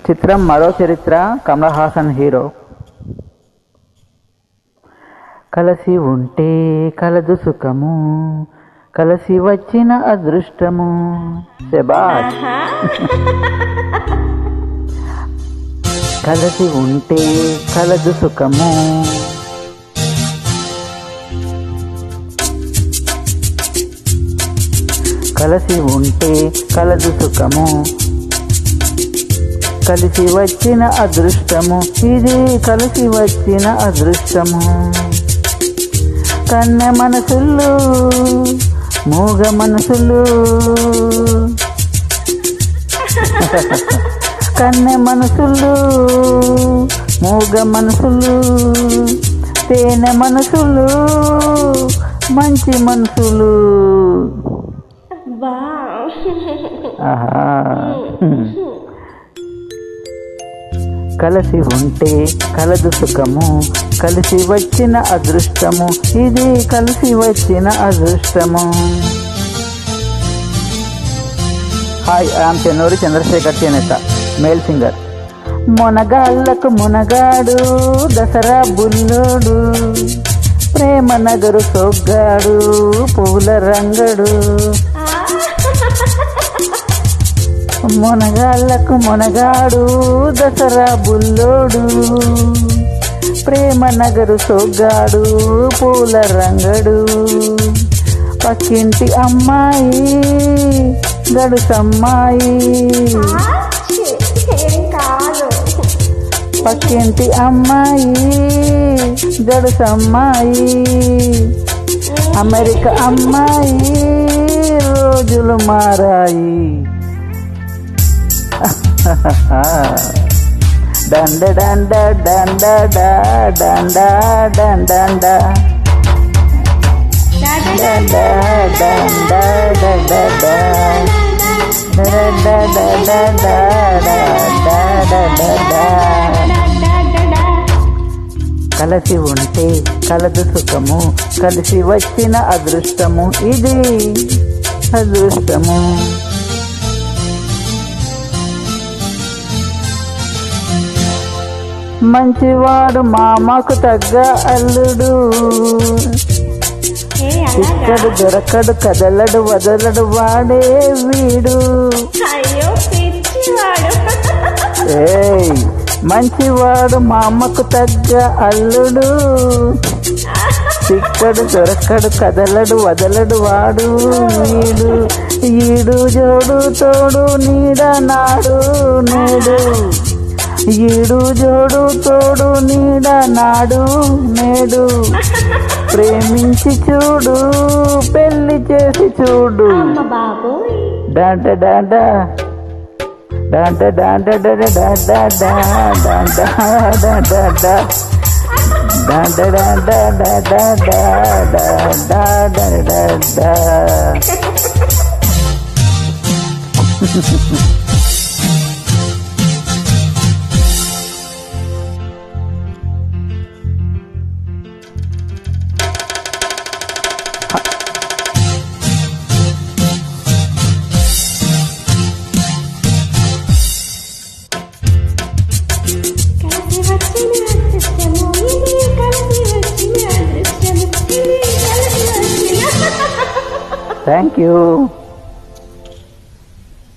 చిత్రం మరో చరిత్ర, కమల్ హాసన్ హీరో. కలసి ఉంటే కలదు సుఖము, కలసి వచ్చిన అదృష్టము. శబాష్. కలసి ఉంటే కలదు సుఖము, కలసి ఉంటే కలదు సుఖము, కలిసి వచ్చిన అదృష్టము. ఇది కలిసి వచ్చిన అదృష్టము. కన్నె మనసులు మూగ మనసులు, కన్నె మనసులు మూగ మనసులు, తేనె మనసులు మంచి మనసులు. ఆహా. కలసి ఉంటే కలదు సుఖము, కలిసి వచ్చిన అదృష్టము. ఇది కలిసి వచ్చిన అదృష్టము. హాయ్, ఐఎమ్ చెన్నూరి చంద్రశేఖర్ చేనేత, మేల్ సింగర్. మొనగాళ్ళకు మునగాడు దసరా బుల్లోడు, ప్రేమ నగరు సొగ్గాడు పూల రంగడు. మొనగాళ్ళకు మొనగాడు దసరా బుల్లోడు, ప్రేమ నగరు సొగ్గాడు పూల రంగడు. పక్కింటి అమ్మాయి గడుసమ్మాయి, పక్కింటి అమ్మాయి గడుసమ్మాయి. అమెరికా అమ్మాయి రోజులు మారాయి. డండ డండ డండ డండ డండ డండ కలసి ఉంటే కలదు సుఖము, కలిసి వచ్చిన అదృష్టము. ఇది అదృష్టము. మంచివాడు మామకు తగ్గ అల్లుడు, ఇక్కడు దొరకడు కదలడు వదలడు వాడే వీడు. ఏయ్, మంచివాడు మామకు తగ్గ అల్లుడు, ఇక్కడు దొరకడు కదలడు వదలడు వాడు వీడు. ఈడు జోడు తోడు నీడ నాడు నేడు, ఈడు జోడు తోడు నీడ నాడు నేడు. ప్రేమించి చూడు పెళ్లి చేసి చూడు. డాంట డాంట డాంట డాంట డాంట డాంట డాంట డాంట డాంట. Thank you.